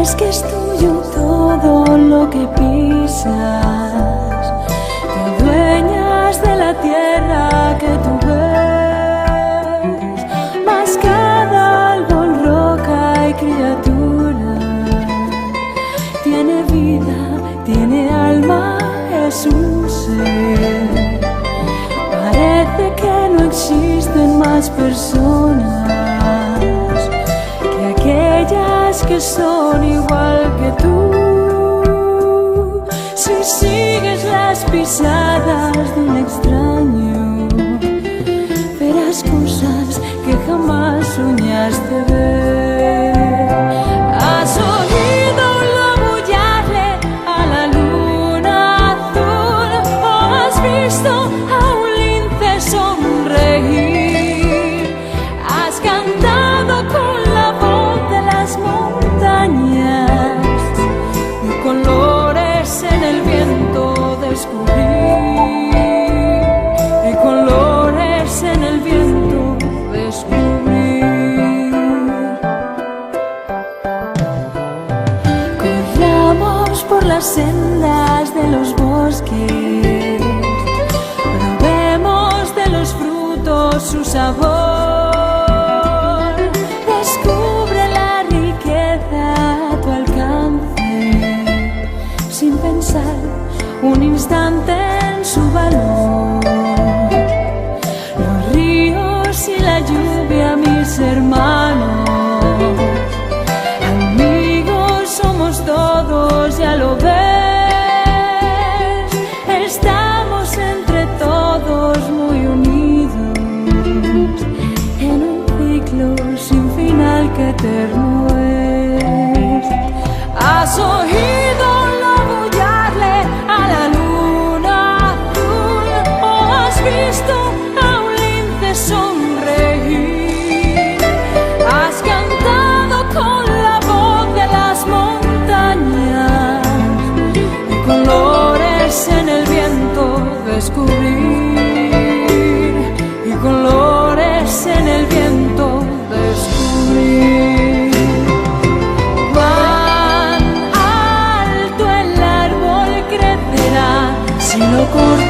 Es que es tuyo todo lo que pisas, te dueñas de la tierra que tú ves, mas cada árbol, roca y criatura tiene vida, tiene alma, es un ser. Parece que no existen más personas que aquellas que son igual que tú. Si sigues las pisadas de un extraño, verás cosas que jamás soñaste ver. ¿Has oído aullarle a la luna azul? ¿O has visto a un lince sonreír? ¿Has cantado con la voz de las montañas y colores en el viento descubrir? Y colores en el viento descubrir. Corramos por las sendas de los bosques, probemos de los frutos su sabor. Descubre la riqueza a tu alcance, sin pensar un instante en su valor. Los ríos y la lluvia, mis hermanos, amigos somos todos, ya lo ves. Estamos entre todos muy unidos en un ciclo sin final que eterno es. ¿Has oído aullarle a la luna azul? ¿O has visto a un lince sonreír? ¿Has cantado con la voz de las montañas y colores en el viento descubrir? Y colores en el viento descubrir. Cuán alto el árbol crecerá si lo cortas